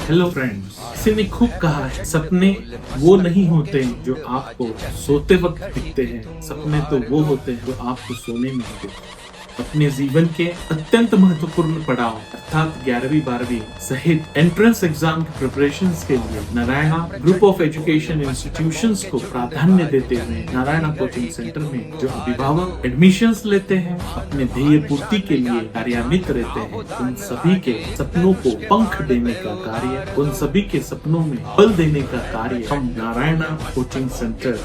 Hello friends, किसी ने खूब कहा है सपने वो नहीं होते जो आपको सोते वक्त दिखते हैं, सपने तो वो होते हैं जो आपको सोने में दिखते हैं। अपने जीवन के अत्यंत महत्वपूर्ण पड़ाव अर्थात 11वीं 12वीं सहित एंट्रेंस एग्जाम की प्रिपरेशंस के लिए Narayana group of education institutions को प्राधान्य देते हुए नारायणा कोचिंग सेंटर में जो अभिभावक एडमिशंस लेते हैं, अपने ध्येय पूर्ति के लिए कार्यान्वित रहते हैं, उन सभी के सपनों को पंख देने का कार्य, उन सभी के सपनों में बल देने का कार्य हम नारायणा कोचिंग सेंटर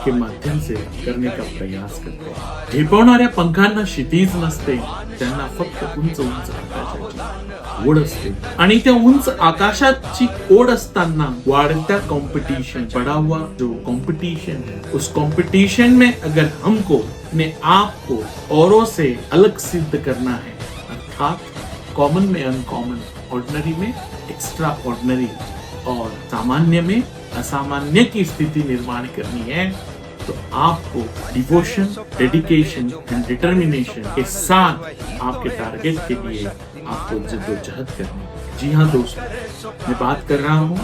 के माध्यम से करणे का प्रयास करते हैं। झेपवणाऱ्या पंखांना क्षितिज नसते, त्यांना फक्त उंच उंच आकाशाची ओढ असते आणि त्या उंच आकाशाची ओढ असताना वाढत्या कंपटीशन, बढ़ा हुआ जो कंपटीशन है, उस कंपटीशन में अगर हमको अपने आप को औरों से अलग सिद्ध करना है, अर्थात कॉमन में अनकॉमन, ऑर्डिनरी में एक्स्ट्रा ऑर्डिनरी और सामान्य में असामान्य की स्थिति निर्माण करनी है, तो आपको डिवोशन, डेडिकेशन एंड डिटर्मिनेशन के साथ आपके टारगेट के लिए आपको जद्दोजहद करनी है। जी हाँ दोस्तों, मैं बात कर रहा हूँ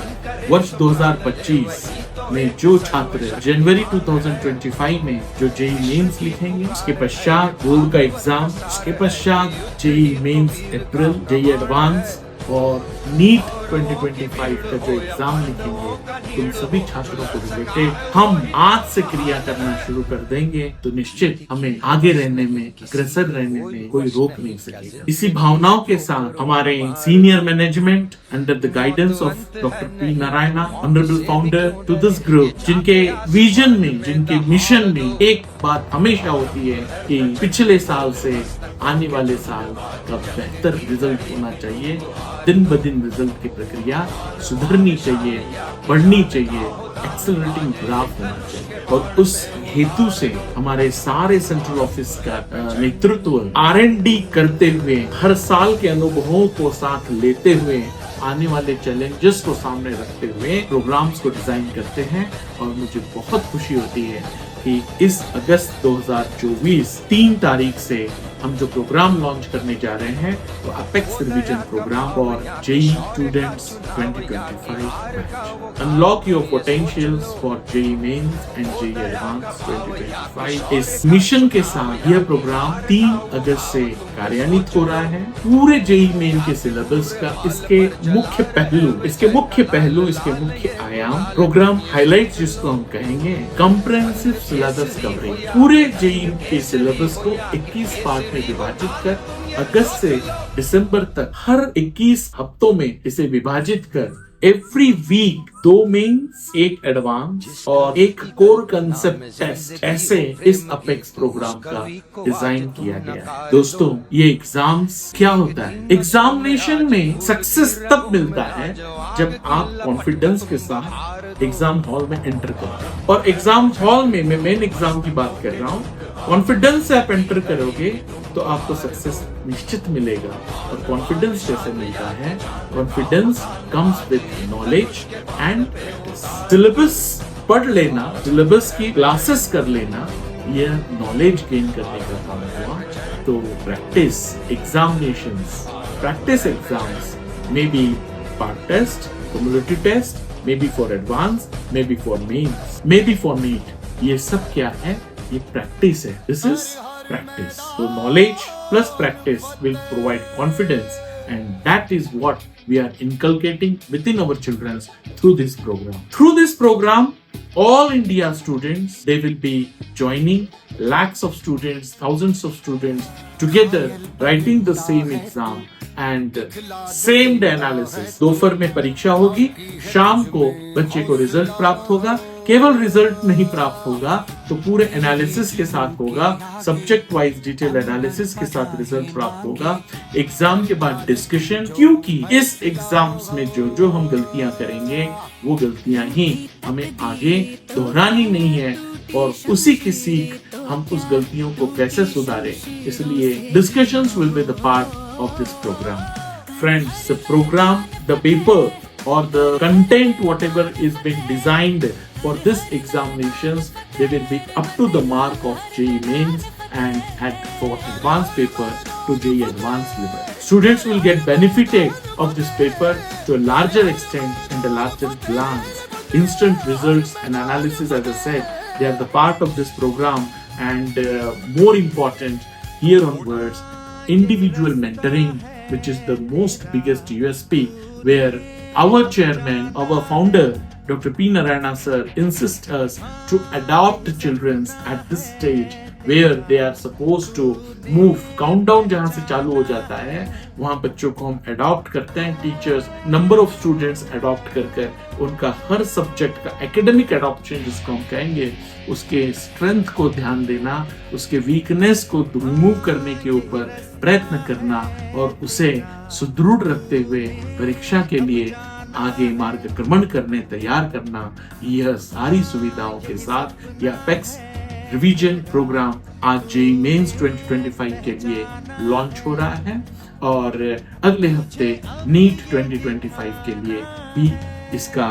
वर्ष 2025 में जो छात्र जनवरी 2025 में जो जेई मेंस लिखेंगे, उसके पश्चात बोर्ड का एग्जाम, उसके पश्चात जेई मेंस अप्रैल, जेई एडवांस और नीट 2025 का जो एग्जाम लिखेंगे, तुम सभी छात्रों को रिलेटेड हम आज से क्रिया करना शुरू कर देंगे, तो निश्चित हमें आगे रहने में, अग्रसर रहने में कोई रोक नहीं सकेगा। इसी भावनाओं के साथ हमारे senior management under the guidance of doctor P Narayana, honourable founder to this group, जिनके विजन में, जिनके मिशन में एक बात हमेशा होती है कि पिछले साल से आने वाले साल का बेहतर रिजल्ट होना चाहिए, दिन ब दिन रिजल्ट की प्रक्रिया सुधरनी चाहिए, बढ़नी चाहिए, एक्सेलरेटिंग ग्राफ होना चाहिए। और उस हेतु से हमारे सारे सेंट्रल ऑफिस का नेतृत्व R&D करते हुए, हर साल के अनुभवों को साथ लेते हुए, आने वाले चैलेंजेस को सामने रखते हुए प्रोग्राम्स को डिजाइन करते हैं। और मुझे बहुत खुशी होती है कि इस अगस्त 2024 3 तारीख से हम जो प्रोग्राम लॉन्च करने जा रहे हैं वो apex revision programme for JEE students 2025 batch. Unlock your potentials for JEE mains and JEE advance 2025। इस मिशन के साथ यह प्रोग्राम 3 अगस्त से कार्यान्वित हो रहा है। पूरे जेई मेन के सिलेबस का इसके मुख्य पहलू, इसके मुख्य आयाम, प्रोग्राम हाइलाइट्स जिसको हम कहेंगे, कॉम्प्रिहेंसिव सिलेबस कवरेज, पूरे जेई के सिलेबस को 21 पार्ट में विभाजित कर अगस्त से दिसंबर तक हर 21 हफ्तों में इसे विभाजित कर एवरी वीक 2 मेंस, 1 एडवांस और 1 कोर कंसेप्ट टेस्ट, ऐसे इस अपेक्स प्रोग्राम का डिजाइन किया गया है। दोस्तों, ये एग्जाम्स क्या होता है? एग्जामिनेशन में सक्सेस तब मिलता है जब आप कॉन्फिडेंस के साथ एग्जाम हॉल में एंटर करते हैं। और एग्जाम हॉल में मैं मेन एग्जाम की बात कर रहा हूँ, कॉन्फिडेंस से आप एंटर करोगे तो आपको सक्सेस निश्चित मिलेगा। और कॉन्फिडेंस कैसे मिलता है? Confidence comes with knowledge and practice. Syllabus पढ़ लेना, सिलेबस की क्लासेस कर लेना, यह नॉलेज गेन करने का काम हुआ। तो practice examinations, practice exams maybe part test, cumulative test, maybe for advance, maybe for mains, maybe for NEET. ये सब क्या है? ये प्रैक्टिस है। This is practice. So knowledge plus practice will provide confidence, and that is what we are inculcating within our children through this program. Through this program, all India students, they will be joining, lakhs of students, thousands of students together writing the same exam and same day analysis. दोपहर में परीक्षा होगी, शाम को बच्चे को result प्राप्त होगा। केवल रिजल्ट नहीं प्राप्त होगा तो पूरे एनालिसिस के साथ होगा, सब्जेक्ट वाइज डिटेल एनालिसिस के साथ रिजल्ट प्राप्त होगा। एग्जाम के बाद डिस्कशन, क्योंकि इस एग्जाम्स में जो हम गलतियां करेंगे वो गलतियां ही हमें आगे दोहरानी नहीं है, और उसी की सीख हम उस गलतियों को कैसे सुधारें, इसलिए discussions will be the part of this program. Friends, the program, the paper or the content, whatever is being designed for this examinations, they will be up to the mark of JEE Mains, and for advanced paper to JEE Advanced level. Students will get benefited of this paper to a larger extent and a larger glance. Instant results and analysis, as I said, they are the part of this program, and more important here onwards, individual mentoring, which is the most biggest USP, where our chairman, our founder, Dr. P. Narayana sir, insists us to adopt children at this stage where they are supposed to move. Countdown जहाँ से चालू हो जाता है वहाँ बच्चों को हम अडॉप्ट करते हैं. Teachers number of students adopt कर उनका हर सब्जेक्ट का एकेडमिक अडॉप्शन जिसको हम कहेंगे, उसके स्ट्रेंथ को ध्यान देना, उसके वीकनेस को रिमूव करने के ऊपर प्रयत्न करना और उसे सुदृढ़ रखते हुए परीक्षा के लिए आगे मार्गक्रमण करने तैयार करना. यह सारी सुविधाओं के साथ यह अपेक्स रिवीजन प्रोग्राम आज जेईई मेंस 2025 के लिए लॉन्च हो रहा है और अगले हफ्ते नीट 2025 के लिए भी इसका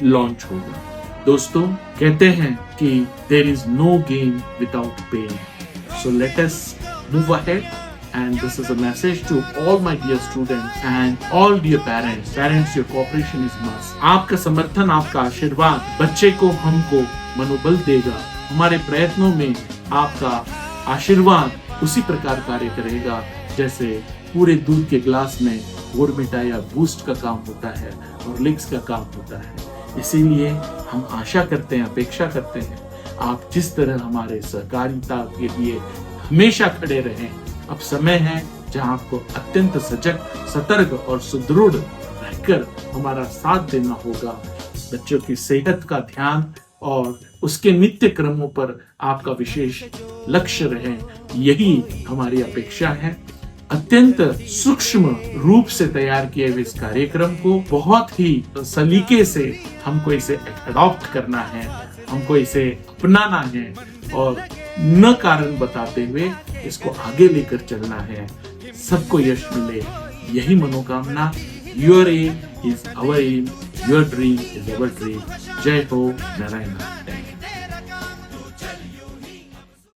लॉन्च होगा. दोस्तों, कहते हैं कि there is no game without pain, so let us move ahead. And this is a message to all my dear students and all dear parents. Parents, your cooperation is must. आपका समर्थन, आपका आशीर्वाद बच्चे को, हमको मनोबल देगा. हमारे प्रयत्नों में आपका आशीर्वाद उसी प्रकार कार्य करेगा जैसे पूरे दूध के ग्लास में बोर्नविटा या बूस्ट का काम होता है और लिक्स का काम होता है. इसीलिए हम आशा करते हैं, अपेक्षा करते हैं आप जिस तरह हमारे सहकारिता के लिए हमेशा खड़े रहें. अब समय है जहां आपको अत्यंत सजग, सतर्क और सुदृढ़ रहकर हमारा साथ देना होगा. बच्चों की सेहत का ध्यान और उसके नित्य क्रमों पर आपका विशेष लक्ष्य रहे, यही हमारी अपेक्षा है. अत्यंत सूक्ष्म रूप से तैयार किए हुए इस कार्यक्रम को बहुत ही सलीके से हमको इसे अडॉप्ट करना है, हमको इसे अपनाना है और न कारण बताते हुए इसको आगे लेकर चलना है. सबको यश मिले, यही मनोकामना. Your aim is our aim, your dream is our dream. जय हो नारायण.